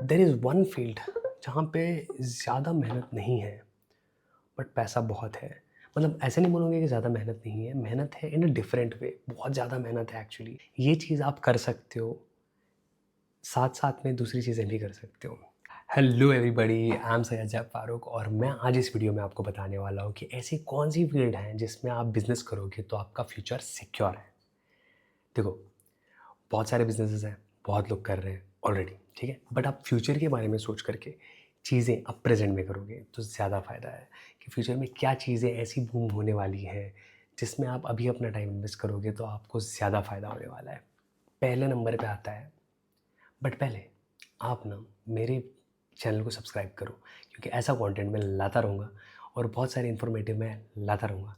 There is one field जहाँ पे ज़्यादा मेहनत नहीं है बट पैसा बहुत है। मतलब ऐसे नहीं बोलूँगा कि ज़्यादा मेहनत नहीं है, मेहनत है इन अ डिफरेंट वे, बहुत ज़्यादा मेहनत है एक्चुअली। ये चीज़ आप कर सकते हो, साथ-साथ में दूसरी चीज़ें भी कर सकते हो। Hello everybody, I am Syed Zaid Farooq और मैं आज इस वीडियो में आपको बताने वाला हूँ कि ऐसी कौन-सी फील्ड है जिसमें आप बिज़नेस करोगे तो आपका फ्यूचर सिक्योर है। देखो, बहुत सारे बिज़नेसेस हैं, बहुत लोग कर रहे हैं ऑलरेडी, ठीक है? बट आप फ्यूचर के बारे में सोच करके चीज़ें अब प्रेज़ेंट में करोगे तो ज़्यादा फ़ायदा है कि फ्यूचर में क्या चीज़ें ऐसी बूम होने वाली हैं, जिसमें आप अभी अपना टाइम इन्वेस्ट करोगे तो आपको ज़्यादा फ़ायदा होने वाला है। पहले नंबर पे आता है, बट पहले आप ना मेरे चैनल को सब्सक्राइब करो, क्योंकि ऐसा कंटेंट मैं लाता रहूँगा और बहुत सारे इन्फॉर्मेटिव मैं लाता रहूँगा।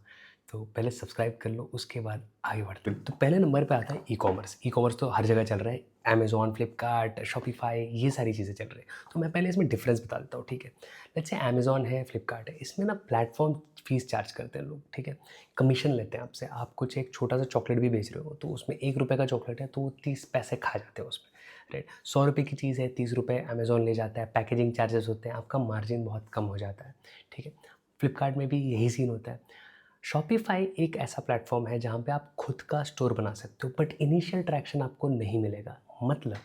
तो पहले सब्सक्राइब कर लो, उसके बाद आगे बढ़ते हैं। तो पहले नंबर पे आता है ई-कॉमर्स। ई-कॉमर्स तो हर जगह चल रहा है, अमेज़न, फ्लिपकार्ट, शॉपिफ़ाई, ये सारी चीज़ें चल रही हैं। तो मैं पहले इसमें डिफरेंस बता देता हूँ, ठीक है? लेट्स से अमेज़न है, फ्लिपकार्ट है, इसमें ना प्लेटफ़ॉर्म फ़ीस चार्ज करते हैं लोग, ठीक है? कमीशन लेते हैं आपसे। आप कुछ एक छोटा-सा चॉकलेट भी बेच रहे हो, तो उसमें ₹1 का चॉकलेट है, तो वो 30 पैसे खा जाते हैं उसमें, राइट? ₹100 की चीज़ है, ₹30 अमेज़न ले जाता है, पैकेजिंग चार्जेस होते हैं, आपका मार्जिन बहुत कम हो जाता है, ठीक है? फ्लिपकार्ट में भी यही सीन होता है। शॉपिफ़ाई एक ऐसा प्लेटफ़ॉर्म है जहाँ पे आप खुद का स्टोर बना सकते हो, बट इनिशियल ट्रैक्शन आपको नहीं मिलेगा। मतलब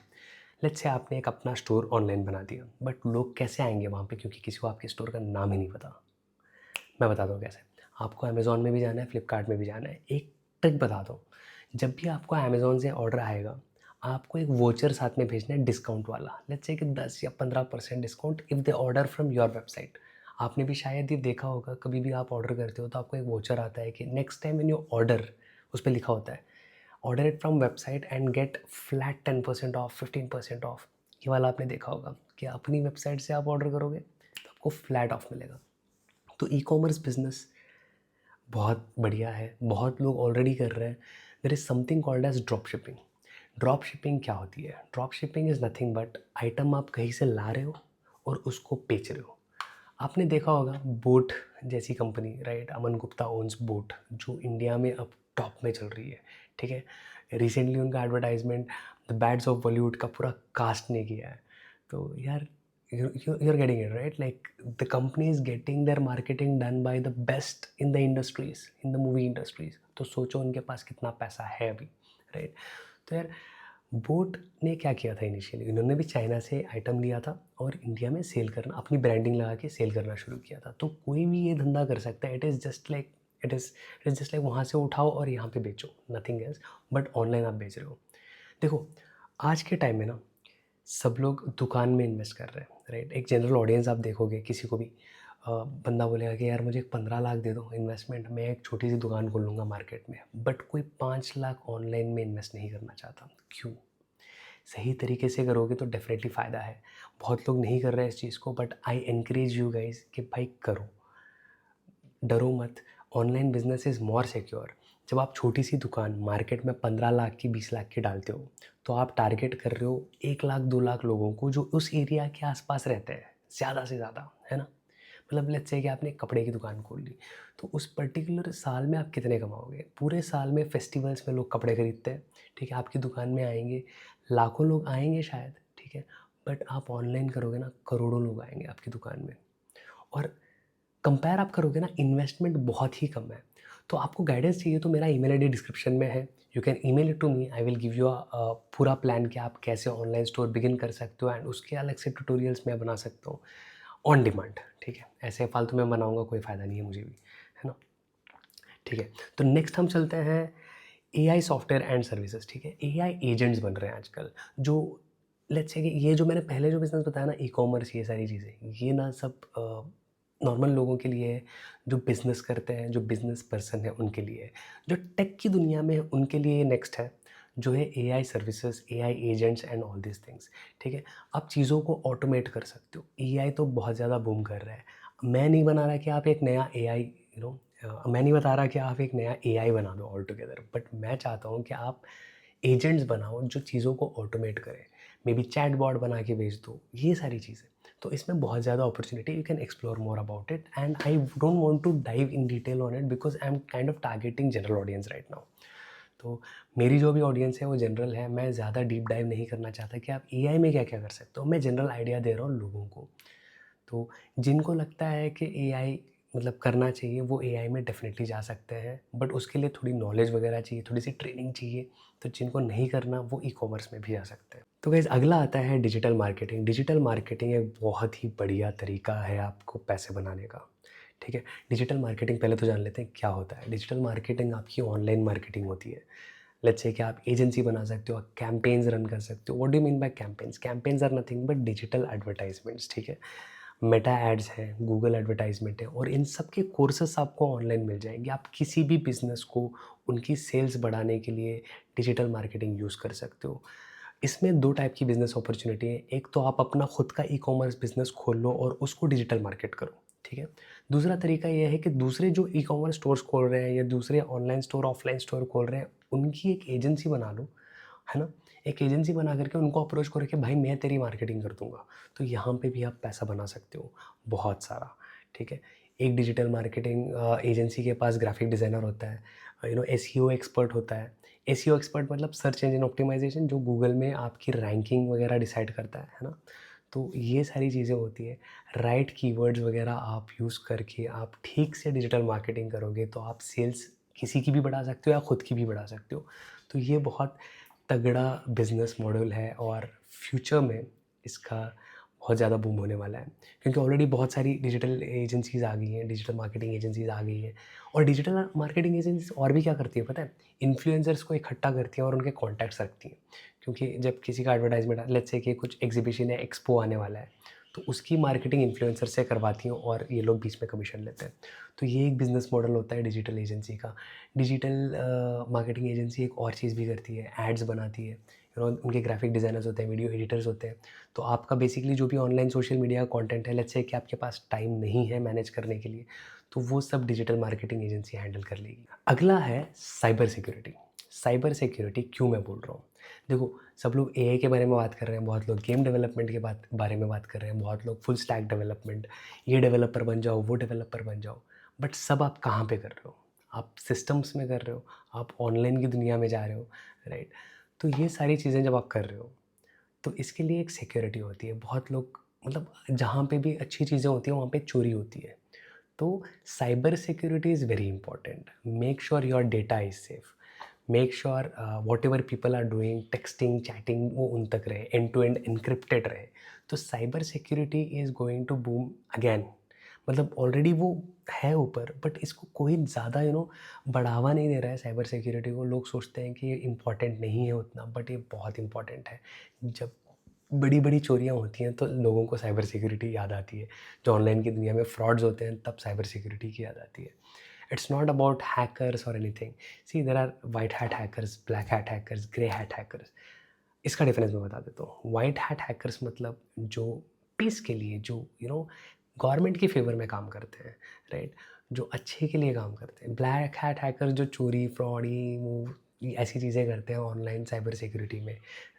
लेट्स से आपने एक अपना स्टोर ऑनलाइन बना दिया, बट लोग कैसे आएँगे वहाँ पे, क्योंकि किसी को आपके स्टोर का नाम ही नहीं पता। मैं बताता हूँ कैसे। आपको अमेज़न में भी जाना है, फ्लिपकार्ट में भी जाना है। एक ट्रिक बताता हूँ, जब भी आपको अमेज़न से ऑर्डर आएगा, आपको एक वाउचर साथ में भेजना है डिस्काउंट वाला। लेट्स से कि 10 या 15% discount if they order from your website. आपने भी शायद ये देखा होगा, कभी भी आप ऑर्डर करते हो तो आपको एक वाउचर आता है कि next time when you order, उस पे लिखा होता है, order it from website and get flat 10% of, 15% of. ये वाला आपने देखा होगा कि अपनी वेबसाइट से आप ऑर्डर करोगे तो आपको फ्लैट ऑफ मिलेगा। तो ई-कॉमर्स बिज़नेस बहुत बढ़िया है, बहुत लोग ऑलरेडी कर रहे हैं। There is something called as drop shipping. Drop shipping क्या होती है? Drop shipping is nothing but item आप कहीं से ला रहे हो और उसको बेच रहे हो। आपने देखा होगा बोट जैसी company, right? Aman Gupta ons boat, जो इंडिया में अब टॉप में चल रही है, ठीक है? रिसेंटली उनका advertisement the bads of Bollywood का पूरा कास्ट ने किया है। तो यार, you're getting it right, like the company is getting their marketing done by the best in the industries, in the movie industries। तो सोचो उनके पास कितना पैसा है अभी, राइट? तो यार, बोट ने क्या किया था इनिशियली, इन्होंने भी चाइना से आइटम लिया था और इंडिया में सेल करना, अपनी ब्रांडिंग लगा के सेल करना शुरू किया था। तो कोई भी ये धंधा कर सकता है। इट इज़ जस्ट लाइक वहाँ से उठाओ और यहाँ पे बेचो, नथिंग एल्स। बट ऑनलाइन आप बेच रहे हो। देखो, आज के टाइम में ना सब लोग दुकान में इन्वेस्ट कर रहे हैं, राइट? एक जनरल ऑडियंस आप देखोगे, किसी को भी बंदा बोलेगा कि यार मुझे 15 लाख दे दो इन्वेस्टमेंट, मैं एक छोटी सी दुकान खोल लूँगा मार्केट में। बट कोई 5 लाख ऑनलाइन में इन्वेस्ट नहीं करना चाहता। क्यों? सही तरीके से करोगे तो डेफिनेटली फ़ायदा है। बहुत लोग नहीं कर रहे हैं इस चीज़ को, but I encourage you guys कि भाई करो, डरो मत। Online business is more secure. जब आप छोटी सी दुकान मार्केट में 15 लाख की, 20 लाख की डालते हो, तो आप टारगेट कर रहे हो 1 लाख 2 लाख लोगों को जो उस एरिया के आसपास रहते हैं, ज़्यादा से ज़्यादा, है ना? मतलब लेट्स से कि आपने कपड़े की दुकान खोल ली, तो उस पर्टिकुलर साल में आप कितने कमाओगे? पूरे साल में फेस्टिवल्स में लोग कपड़े खरीदते हैं, ठीक है? आपकी दुकान में आएंगे, लाखों लोग आएंगे शायद, ठीक है? बट आप ऑनलाइन करोगे ना, करोड़ों लोग आएंगे आपकी दुकान में। और कंपेयर आप करोगे ना, इन्वेस्टमेंट बहुत ही कम है। तो आपको गाइडेंस चाहिए तो मेरा ईमेल आईडी डिस्क्रिप्शन में है, you can email it to me, I will give you पूरा प्लान कि आप कैसे ऑनलाइन स्टोर बिगिन कर सकते हो, एंड उसके अलग से ट्यूटोरियल्स मैं बना सकता हूँ ऑन डिमांड, ठीक है? ऐसे फालतू में बनाऊंगा कोई फ़ायदा नहीं है मुझे भी, है ना? ठीक है, तो नेक्स्ट हम चलते हैं एआई सॉफ्टवेयर एंड सर्विसेज, ठीक है? एआई एजेंट्स बन रहे हैं आजकल, जो लेट्स से कि ये जो मैंने पहले जो बिज़नेस बताया ना, ई-कॉमर्स, ये सारी चीज़ें, ये ना सब नॉर्मल लोगों के लिए है, जो बिज़नेस करते हैं, जो बिज़नेस पर्सन है उनके लिए है। जो टेक की दुनिया में है उनके लिए ये नेक्स्ट है, जो है AI services, AI agents and all these things, ठीक है? आप चीज़ों को ऑटोमेट कर सकते हो। एआई तो बहुत ज़्यादा बूम कर रहा है। मैं नहीं बना रहा कि आप एक नया एआई, मैं नहीं बता रहा कि आप एक नया एआई बना दो ऑल टुगेदर, बट मैं चाहता हूँ कि आप एजेंट्स बनाओ जो चीज़ों को ऑटोमेट करें। मे बी चैटबॉट बना के भेज दो, ये सारी चीज़ें। तो इसमें बहुत ज़्यादा opportunity, you can explore more about it, and I don't want to dive in detail on it because I am kind of targeting general audience right now. तो मेरी जो भी ऑडियंस है वो जनरल है, मैं ज़्यादा डीप डाइव नहीं करना चाहता कि आप एआई में क्या-क्या कर सकते हो, मैं जनरल आइडिया दे रहा हूँ लोगों को। तो जिनको लगता है कि एआई मतलब करना चाहिए वो एआई में डेफ़िनेटली जा सकते हैं, बट उसके लिए थोड़ी नॉलेज वगैरह चाहिए, थोड़ी-सी ट्रेनिंग चाहिए। तो जिनको नहीं करना वो ई-कॉमर्स में भी जा सकते हैं। तो गाइज़ अगला आता है डिजिटल मार्केटिंग। डिजिटल मार्केटिंग एक बहुत ही बढ़िया तरीका है आपको पैसे बनाने का, ठीक है? डिजिटल मार्केटिंग पहले तो जान लेते हैं क्या होता है। डिजिटल मार्केटिंग आपकी ऑनलाइन मार्केटिंग होती है। लेट्स से कि आप एजेंसी बना सकते हो, आप कैंपेन्स रन कर सकते हो। What do you mean by campaigns? Campaigns are nothing but digital advertisements, ठीक है? मेटा एड्स हैं, गूगल एडवर्टाइजमेंट है और इन सब के कोर्सेस आपको ऑनलाइन मिल जाएंगे। आप किसी भी बिज़नेस को उनकी सेल्स बढ़ाने के लिए डिजिटल मार्केटिंग यूज़ कर सकते हो। इसमें 2 टाइप की बिज़नेस अपॉर्च्युनिटी है। एक तो आप अपना खुद का ई-कॉमर्स बिज़नेस खोल लो और उसको डिजिटल मार्केट करो, ठीक है? दूसरा तरीका ये है कि दूसरे जो ई-कॉमर्स स्टोर्स खोल रहे हैं या दूसरे ऑनलाइन स्टोर, ऑफलाइन स्टोर खोल रहे हैं, उनकी एक एजेंसी बना लो, है ना? एक एजेंसी बना करके उनको अप्रोच करो कि भाई मैं तेरी मार्केटिंग कर दूँगा। तो यहाँ पे भी आप पैसा बना सकते हो, बहुत सारा, ठीक है? एक डिजिटल मार्केटिंग एजेंसी के पास ग्राफिक डिज़ाइनर होता है, एसईओ एक्सपर्ट होता है। एसईओ एक्सपर्ट मतलब सर्च इंजन ऑप्टिमाइज़ेशन, जो गूगल में आपकी रैंकिंग वगैरह डिसाइड करता है ना? तो ये सारी चीज़ें होती हैं। राइट कीवर्ड्स वगैरह आप यूज़ करके आप ठीक से डिजिटल मार्केटिंग करोगे तो आप सेल्स किसी की भी बढ़ा सकते हो या खुद की भी बढ़ा सकते हो। तो ये बहुत तगड़ा बिज़नेस मॉडल है और फ्यूचर में इसका बहुत ज़्यादा बूम होने वाला है, क्योंकि ऑलरेडी बहुत सारी डिजिटल एजेंसीज़ आ गई हैं, डिजिटल मार्केटिंग एजेंसीज़ आ गई हैं। और डिजिटल मार्केटिंग एजेंसीज़ और भी क्या करती है पता है? इन्फ्लुएंसर्स को इकट्ठा करती हैं और उनके कॉन्टैक्ट्स रखती हैं। क्योंकि जब किसी का एडवर्टाइजमेंट लेट्स से कि कुछ एग्जीबिशन या एक्सपो आने वाला है, तो उसकी मार्केटिंग इन्फ्लुएंसर से करवाती हैं और ये लोग बीच में कमीशन लेते हैं। तो ये एक बिज़नेस मॉडल होता है डिजिटल एजेंसी का। डिजिटल मार्केटिंग एजेंसी एक और चीज़ भी करती है, एड्स बनाती है। उनके ग्राफिक डिज़ाइनर्स होते हैं, वीडियो एडिटर्स होते हैं। तो आपका बेसिकली जो भी ऑनलाइन सोशल मीडिया कंटेंट है, लेट्स से कि आपके पास टाइम नहीं है मैनेज करने के लिए, तो वो सब डिजिटल मार्केटिंग एजेंसी हैंडल कर लेगी। अगला है साइबर सिक्योरिटी। साइबर सिक्योरिटी क्यों मैं बोल रहा हूँ? देखो, सब लोग एआई के बारे में बात कर रहे हैं, बहुत लोग गेम डेवलपमेंट के बारे में बात कर रहे हैं, बहुत लोग फुल स्टैक डेवलपमेंट, ये डेवलपर बन जाओ, वो डेवलपर बन जाओ। बट सब आप कहाँ पे कर रहे हो? आप सिस्टम्स में कर रहे हो, आप ऑनलाइन की दुनिया में जा रहे हो, राइट? तो ये सारी चीज़ें जब आप कर रहे हो, तो इसके लिए एक सिक्योरिटी होती है। बहुत लोग मतलब जहाँ पे भी अच्छी चीज़ें होती हैं, वहाँ पे चोरी होती है। तो cyber security is very important. Make sure your data is safe. Make sure whatever people are doing, texting, chatting, वो उन तक रहे, एंड टू एंड एन्क्रिप्टेड रहे। तो cyber security is going to boom again. मतलब ऑलरेडी वो है ऊपर, बट इसको कोई ज़्यादा बढ़ावा नहीं दे रहा है साइबर सिक्योरिटी को। लोग सोचते हैं कि ये इम्पॉर्टेंट नहीं है उतना, बट ये बहुत इम्पॉर्टेंट है। जब बड़ी बड़ी चोरियाँ होती हैं तो लोगों को साइबर सिक्योरिटी याद आती है। जो ऑनलाइन की दुनिया में फ्रॉड्स होते हैं तब साइबर सिक्योरिटी की याद आती है। इट्स नॉट अबाउट हैकर्स और anything. See there are white hat hackers, black hat hackers, grey hat hackers. इसका डिफरेंस मैं बता देता हूँ। व्हाइट हैट हैकर्स मतलब जो पीस के लिए, जो गवर्नमेंट के फेवर में काम करते हैं, राइट? जो अच्छे के लिए काम करते हैं। ब्लैक हैट हैकर्स जो चोरी, फ्रॉड, ये ऐसी चीज़ें करते हैं ऑनलाइन साइबर सिक्योरिटी में,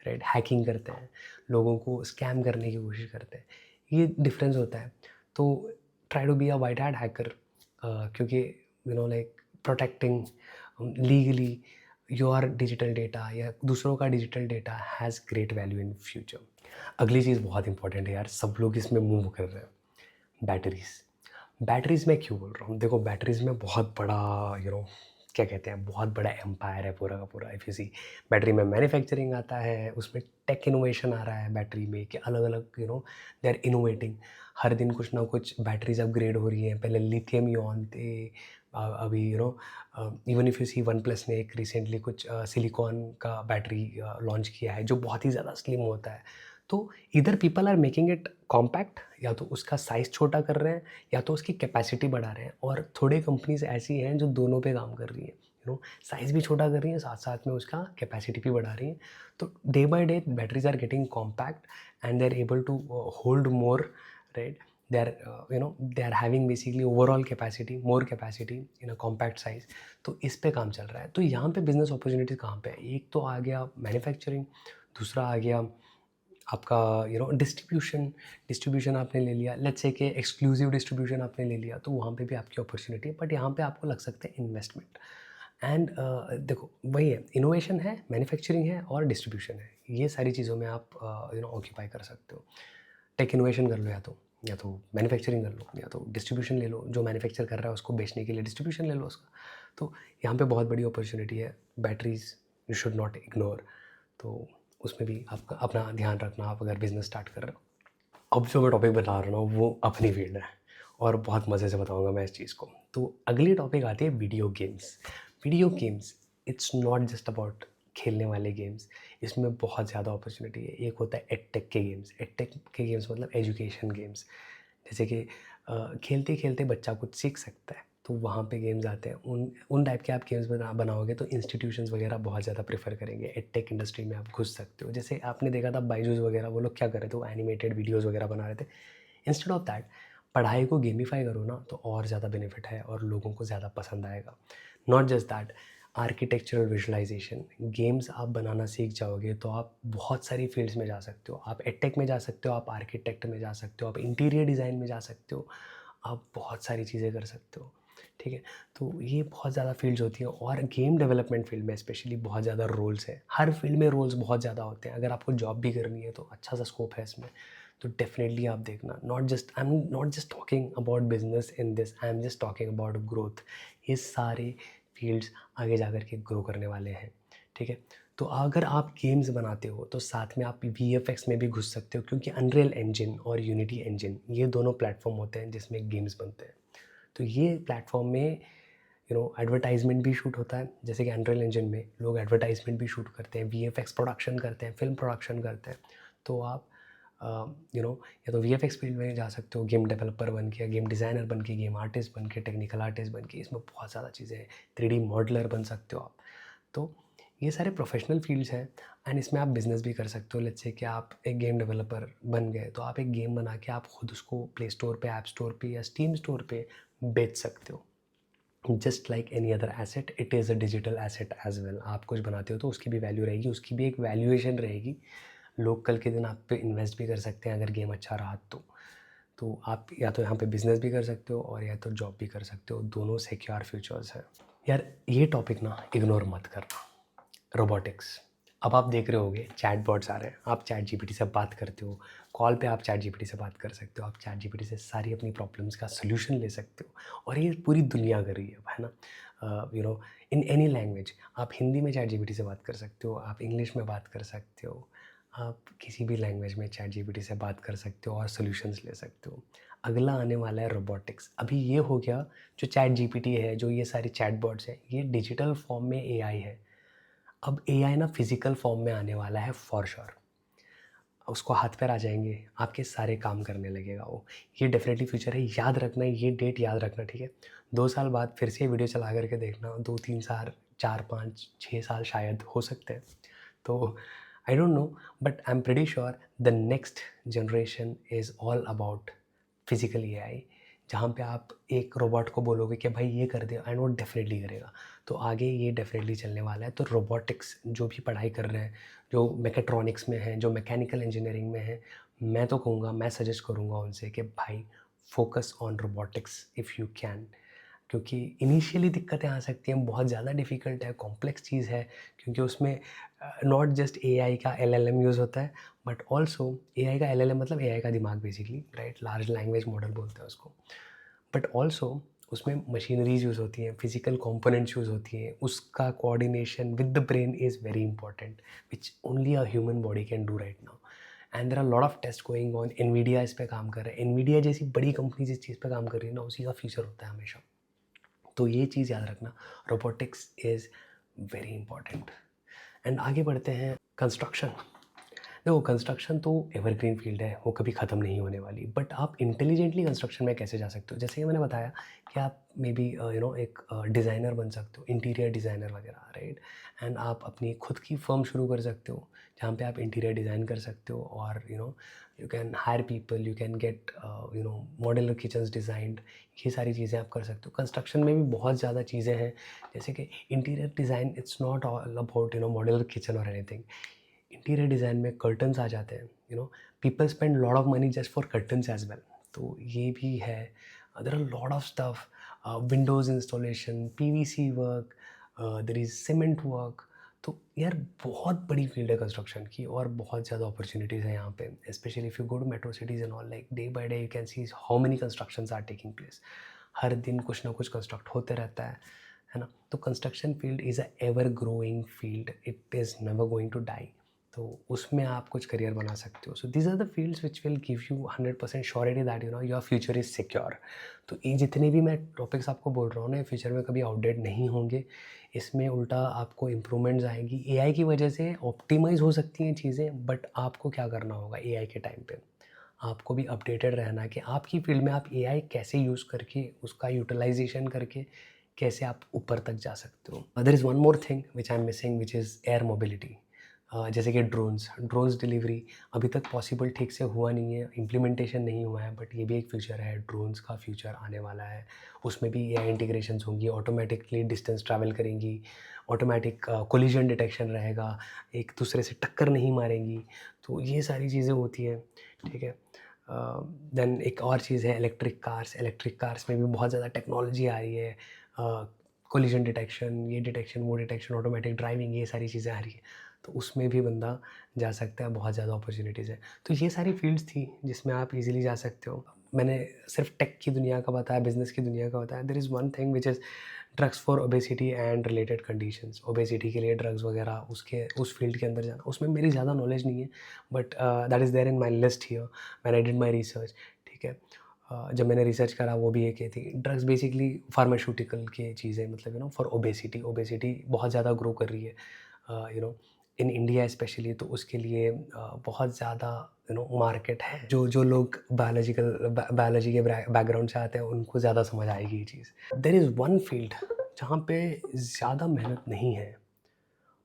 राइट? हैकिंग करते हैं, लोगों को स्कैम करने की कोशिश करते हैं। ये डिफरेंस होता है। तो try to be a white hat hacker, क्योंकि like protecting legally your digital data या दूसरों का digital data has great value in future. अगली चीज़ बहुत इंपॉर्टेंट है यार, सब लोग इसमें मूव कर रहे हैं, बैटरीज़। बैटरीज़ मैं क्यों बोल रहा हूँ? देखो, बैटरीज़ में बहुत बड़ा क्या कहते हैं, बहुत बड़ा एम्पायर है पूरा का पूरा। इफ़ यू सी, बैटरी में मैन्युफैक्चरिंग आता है, उसमें टेक इनोवेशन आ रहा है बैटरी में कि अलग-अलग दे आर इनोवेटिंग। हर दिन कुछ ना कुछ बैटरीज़ अपग्रेड हो रही हैं। पहले लिथियम इयॉन थे, अभी even if you see OnePlus ने एक रिसेंटली कुछ सिलिकॉन का बैटरी लॉन्च किया है जो बहुत ही ज़्यादा स्लिम होता है। तो इधर people are making it compact, या तो उसका साइज़ छोटा कर रहे हैं या तो उसकी कैपेसिटी बढ़ा रहे हैं। और थोड़े कंपनीज़ ऐसी हैं जो दोनों पे काम कर रही हैं, साइज़ भी छोटा कर रही हैं, साथ साथ में उसका कैपेसिटी भी बढ़ा रही हैं। तो day by day batteries are getting compact and they are able to hold more, right? They are having basically overall capacity, more capacity in a compact size. तो इस पे काम चल रहा है। तो यहाँ पे बिज़नेस अपॉर्चुनिटीज़ कहाँ पे है? एक तो आ गया मैन्युफैक्चरिंग, दूसरा आ गया आपका डिस्ट्रीब्यूशन। डिस्ट्रीब्यूशन आपने ले लिया, लेट्स से कि एक्सक्लूसिव डिस्ट्रीब्यूशन आपने ले लिया, तो वहाँ पे भी आपकी अपॉर्चुनिटी है, बट यहाँ पे आपको लग सकता है इन्वेस्टमेंट। एंड देखो वही है, इनोवेशन है, मैन्युफैक्चरिंग है और डिस्ट्रीब्यूशन है। ये सारी चीज़ों में आप ऑक्यूपाई कर सकते हो। टेक इनोवेशन कर लो, या तो मैन्युफैक्चरिंग कर लो, या तो डिस्ट्रीब्यूशन ले लो, जो मैन्युफैक्चर कर रहा है उसको बेचने के लिए डिस्ट्रीब्यूशन ले लो उसका। तो यहाँ पे बहुत बड़ी अपॉर्चुनिटी है। Batteries you should not ignore, तो उसमें भी आपका अपना ध्यान रखना, आप अगर बिजनेस स्टार्ट कर रहे हो। अब जो मैं टॉपिक बता रहा हूँ वो अपनी फील्ड है और बहुत मज़े से बताऊँगा मैं इस चीज़ को। तो अगली टॉपिक आती है video games. Video games, it's not just about खेलने वाले गेम्स, इसमें बहुत ज़्यादा अपॉर्चुनिटी है। एक होता है एडटेक के गेम्स। एडटेक के गेम्स मतलब एजुकेशन गेम्स, जैसे कि खेलते खेलते बच्चा कुछ सीख सकता है, तो वहाँ पे गेम्स आते हैं। उन टाइप के आप गेम्स बनाओगे तो इंस्टीट्यूशंस वगैरह बहुत ज़्यादा प्रेफर करेंगे। एडटेक इंडस्ट्री में आप घुस सकते हो। जैसे आपने देखा था बायजूस वगैरह, वो लोग क्या कर रहे थे, वो एनिमेटेड वीडियोज़ वगैरह बना रहे थे। इंस्टेड ऑफ दैट पढ़ाई को गेमिफाई करो ना, तो और ज़्यादा बेनिफिट है और लोगों को ज़्यादा पसंद आएगा। Not just that, architectural visualization games आप बनाना सीख जाओगे तो आप बहुत सारी फील्ड्स में जा सकते हो। आप एडटेक में जा सकते हो, आप आर्किटेक्ट में जा सकते हो, आप इंटीरियर डिज़ाइन में जा सकते हो, आप बहुत सारी चीज़ें कर सकते हो। ठीक है, तो ये बहुत ज़्यादा फील्ड्स होती हैं और गेम डेवलपमेंट फील्ड में स्पेशली बहुत ज़्यादा रोल्स है। हर फील्ड में रोल्स बहुत ज़्यादा होते हैं। अगर आपको जॉब भी करनी है तो अच्छा सा स्कोप है इसमें, तो डेफिनेटली आप देखना। I am not just talking about business in this, I am just talking about growth. ये सारे फील्ड्स आगे जा कर के ग्रो करने वाले हैं। ठीक है, तो अगर आप गेम्स बनाते हो तो साथ में आप VFX में भी घुस सकते हो, क्योंकि अनरियल इंजन और यूनिटी इंजन ये दोनों प्लेटफॉर्म होते हैं जिसमें गेम्स बनते हैं। तो ये प्लेटफॉर्म में एडवर्टाइजमेंट भी शूट होता है। जैसे कि अनरियल इंजन में लोग एडवर्टाइजमेंट भी शूट करते हैं, VFX प्रोडक्शन करते हैं, फिल्म प्रोडक्शन करते हैं। तो आप या तो VFX फील्ड में जा सकते हो, गेम डेवलपर बन के, गेम डिज़ाइनर बन के, गेम आर्टिस्ट बन के, टेक्निकल आर्टिस्ट बन के। इसमें बहुत ज़्यादा चीज़ें हैं। 3D मॉडलर बन सकते हो आप। तो ये सारे प्रोफेशनल फील्ड्स हैं एंड इसमें आप बिज़नेस भी कर सकते हो। लेट्स से कि आप एक गेम डेवलपर बन गए तो आप एक गेम बना के आप खुद उसको प्ले स्टोर पे, ऐप स्टोर पे या स्टीम स्टोर पे बेच सकते हो। Just like any other asset, it is a digital asset as well. आप कुछ बनाते हो तो उसकी भी वैल्यू रहेगी, उसकी भी एक वैल्यूएशन रहेगी। लोग कल के दिन आप पे इन्वेस्ट भी कर सकते हैं अगर गेम अच्छा रहा तो आप या तो यहाँ पे बिज़नेस भी कर सकते हो और या तो जॉब भी कर सकते हो। दोनों सिक्योर फ्यूचर्स हैं यार। ये टॉपिक ना इग्नोर मत करना, रोबोटिक्स। अब आप देख रहे होगे चैटबॉट्स आ रहे हैं, आप चैट जीपीटी से बात करते हो, कॉल पे आप चैट जीपीटी से बात कर सकते हो, आप चैट जीपीटी से सारी अपनी प्रॉब्लम्स का सोल्यूशन ले सकते हो। और ये पूरी दुनिया कर रही है ना। इन एनी लैंग्वेज आप हिंदी में चैट जीपीटी से बात कर सकते हो, आप इंग्लिश में बात कर सकते हो, आप किसी भी लैंग्वेज में चैट जीपीटी से बात कर सकते हो और सोल्यूशंस ले सकते हो। अगला आने वाला है रोबोटिक्स। अभी ये हो गया, जो चैट जीपीटी है, जो ये सारे चैटबॉट्स हैं, ये डिजिटल फॉर्म में एआई है। अब एआई ना फिजिकल फॉर्म में आने वाला है फॉर श्योर। उसको हाथ पैर आ जाएंगे, आपके सारे काम करने लगेगा वो। ये डेफिनेटली फ्यूचर है, याद रखना, ये डेट याद रखना। ठीक है, 2 साल बाद फिर से ये वीडियो चला करके देखना, 2-3 साल, 4-5-6 साल शायद हो सकते हैं। तो I don't know, but I am pretty sure the next generation is all about physical AI, जहाँ पे आप एक रोबोट को बोलोगे कि भाई ये कर दे एंड वो डेफिनेटली करेगा। तो आगे ये डेफिनेटली चलने वाला है। तो रोबोटिक्स जो भी पढ़ाई कर रहे हैं, जो मैकेट्रॉनिक्स में हैं, जो मैकेनिकल इंजीनियरिंग में हैं, मैं तो कहूँगा, मैं सजेस्ट करूँगा उनसे कि भाई focus on robotics if you can. क्योंकि इनिशियली दिक्कतें आ सकती हैं, बहुत ज़्यादा डिफ़िकल्ट है, कॉम्प्लेक्स चीज़ है, क्योंकि उसमें नॉट जस्ट एआई का एलएलएम यूज़ होता है, बट ऑल्सो एआई का एलएलएम मतलब एआई का दिमाग basically, right? Large language model बोलते हैं उसको। बट ऑल्सो उसमें मशीनरीज यूज़ होती हैं, फिजिकल कंपोनेंट्स यूज़ होती हैं, उसका coordination with the brain is very important, which only a human body can do right now. And there are lot of test going on. Nvidia इस पे काम कर रहा है। एनवीडिया जैसी बड़ी कंपनी जिस चीज़ पे काम कर रही है ना, उसी का फ्यूचर होता है हमेशा। तो ये चीज़ याद रखना, robotics is very important. And आगे बढ़ते हैं, कंस्ट्रक्शन। देखो कंस्ट्रक्शन तो एवरग्रीन फील्ड है, वो कभी ख़त्म नहीं होने वाली। बट आप इंटेलिजेंटली कंस्ट्रक्शन में कैसे जा सकते हो? जैसे कि मैंने बताया कि आप मे बी एक डिज़ाइनर बन सकते हो, इंटीरियर डिज़ाइनर वगैरह, राइट? एंड आप अपनी खुद की फर्म शुरू कर सकते हो जहाँ पे आप इंटीरियर डिज़ाइन कर सकते हो और you can hire people, you can get modular kitchens designed. ये सारी चीज़ें आप कर सकते हो। कंस्ट्रक्शन में भी बहुत ज़्यादा चीज़ें हैं, जैसे कि interior design, it's not all about modular kitchen और एनीथिंग। इंटीरियर डिज़ाइन में कर्टन्स आ जाते हैं, people spend lot of money just for curtains as well. तो ये भी है। There are lot of stuff, windows installation, PVC work, there is cement work. तो यार बहुत बड़ी फील्ड है कंस्ट्रक्शन की और बहुत ज़्यादा अपॉर्चुनिटीज़ हैं यहाँ पे, specially if you go to metro cities and all, like day by day you can see how many constructions are taking place. हर दिन कुछ ना कुछ कंस्ट्रक्ट होते रहता है ना। तो construction field is a ever growing field, it is never going to die. तो उसमें आप कुछ करियर बना सकते हो। So these are the fields which will give you 100% surety that you know your future is secure. तो ये जितने भी मैं टॉपिक्स आपको बोल रहा हूँ ना, फ्यूचर में कभी आउटडेट नहीं होंगे। इसमें उल्टा आपको इम्प्रूवमेंट्स आएंगी। एआई की वजह से ऑप्टिमाइज़ हो सकती हैं चीज़ें, बट आपको क्या करना होगा एआई के टाइम पे, आपको भी अपडेटेड रहना कि आपकी फील्ड में आप एआई कैसे यूज़ करके, उसका यूटिलाइजेशन करके कैसे आप ऊपर तक जा सकते हो। There is one more thing which I am missing, which is air mobility. जैसे कि ड्रोन्स डिलीवरी अभी तक पॉसिबल ठीक से हुआ नहीं है, इम्प्लीमेंटेशन नहीं हुआ है, बट ये भी एक फ्यूचर है, ड्रोन्स का फ्यूचर आने वाला है। उसमें भी एआई इंटीग्रेशंस होंगी, ऑटोमेटिकली डिस्टेंस ट्रैवल करेंगी, ऑटोमेटिक कोलिजन डिटेक्शन रहेगा, एक दूसरे से टक्कर नहीं मारेंगी। तो ये सारी चीज़ें होती हैं, ठीक है। देन एक और चीज़ है इलेक्ट्रिक कार्स में भी बहुत ज़्यादा टेक्नोलॉजी आ रही है, कोलिजन डिटेक्शन, ये डिटेक्शन, वो डिटेक्शन, ऑटोमेटिक ड्राइविंग, ये सारी चीज़ें आ रही है। तो उसमें भी बंदा जा सकता है, बहुत ज़्यादा अपॉर्चुनिटीज़ है। तो ये सारी फील्ड्स थी जिसमें आप इजीली जा सकते हो। मैंने सिर्फ टेक की दुनिया का बताया, बिज़नेस की दुनिया का बताया। There is one thing which is drugs for obesity and related conditions. Obesity के लिए ड्रग्स वगैरह, उसके उस फील्ड के अंदर जाना, उसमें मेरी ज़्यादा नॉलेज नहीं है, but that is there in my list here when I did my research, ठीक है। जब मैंने रिसर्च करा वो भी एक ये थी, ड्रग्स बेसिकली फार्मास्यूटिकल की चीज़ें, मतलब यू नो फॉर ओबेसिटी बहुत ज़्यादा ग्रो कर रही है you know in India specially. तो उसके लिए बहुत ज़्यादा यू नो मार्केट है। जो जो लोग बायोलॉजी के बैकग्राउंड से आते हैं उनको ज़्यादा समझ आएगी ये चीज़। देयर इज़ वन फील्ड जहाँ पे ज़्यादा मेहनत नहीं है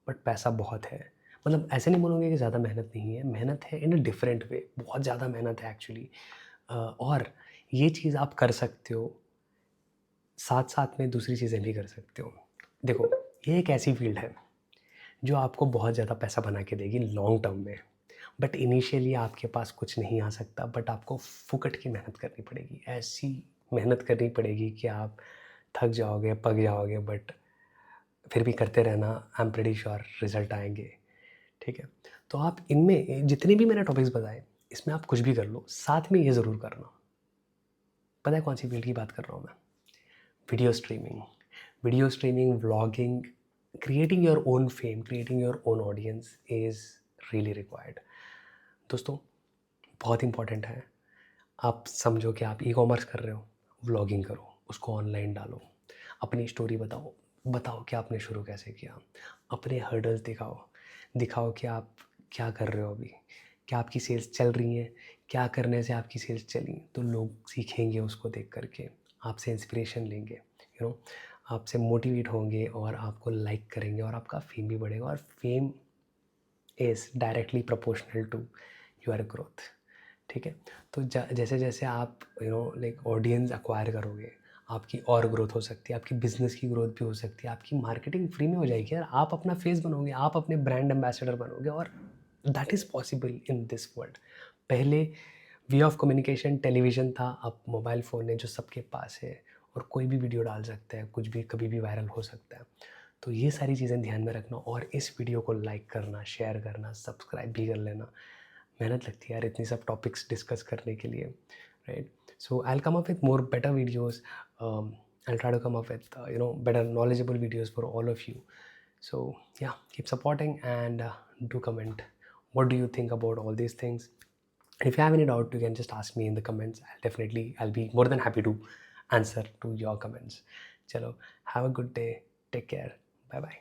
बट पैसा बहुत है। मतलब ऐसे नहीं बोलूँगे कि ज़्यादा मेहनत नहीं है, मेहनत है इन अ डिफरेंट वे, बहुत ज़्यादा मेहनत है एक्चुअली। और ये चीज़ आप कर सकते हो, साथ-साथ में दूसरी चीज़ें भी कर सकते हो। देखो, ये एक ऐसी फ़ील्ड है जो आपको बहुत ज़्यादा पैसा बना के देगी लॉन्ग टर्म में। बट इनिशियली आपके पास कुछ नहीं आ सकता, बट आपको फुकट की मेहनत करनी पड़ेगी। ऐसी मेहनत करनी पड़ेगी कि आप थक जाओगे, पक जाओगे, बट फिर भी करते रहना। I am pretty sure result आएँगे, ठीक है? तो आप इनमें जितने भी मैंने टॉपिक्स बताए, इसमें आप कुछ भी कर लो, साथ में ये ज़रूर करना। पता है कौन-सी फ़ील्ड की बात कर रहा हूँ मैं? Video streaming, vlogging, creating your own fame, creating your own audience is really required. दोस्तों, बहुत इंपॉर्टेंट है। आप समझो कि आप ई-कॉमर्स कर रहे हो, व्लॉगिंग करो, उसको ऑनलाइन डालो, अपनी स्टोरी बताओ, बताओ कि आपने शुरू कैसे किया, अपने हर्डल्स दिखाओ, दिखाओ कि आप क्या कर रहे हो अभी, क्या आपकी सेल्स चल रही हैं, क्या करने से आपकी सेल्स चली। तो लोग सीखेंगे उसको देख कर के, आपसे इंस्पिरेशन लेंगे, यू नो आपसे मोटिवेट होंगे और आपको लाइक करेंगे और आपका फेम भी बढ़ेगा। और fame is directly proportional to your growth, ठीक है। तो जैसे जैसे आप you know like audience acquire करोगे, आपकी और ग्रोथ हो सकती है, आपकी बिजनेस की ग्रोथ भी हो सकती है, आपकी मार्केटिंग फ्री में हो जाएगी यार। आप अपना फेस बनोगे, आप अपने ब्रांड एम्बेसडर बनोगे, और that is possible in this world. पहले वे ऑफ कम्युनिकेशन टेलीविज़न था, अब मोबाइल फ़ोन है जो सबके पास है, और कोई भी वीडियो डाल सकता है, कुछ भी कभी भी वायरल हो सकता है। तो ये सारी चीज़ें ध्यान में रखना, और इस वीडियो को लाइक करना, शेयर करना, सब्सक्राइब भी कर लेना। मेहनत लगती है यार इतनी सब टॉपिक्स डिस्कस करने के लिए, right? So I will come up with more better videos, I'll try to come up with better knowledgeable videos for all of you. So yeah, keep supporting and do comment. What do you think about all these things? If you have any doubt, you can just ask me in the comments. I'll be more than happy to answer to your comments. Chalo, have a good day. Take care. Bye bye.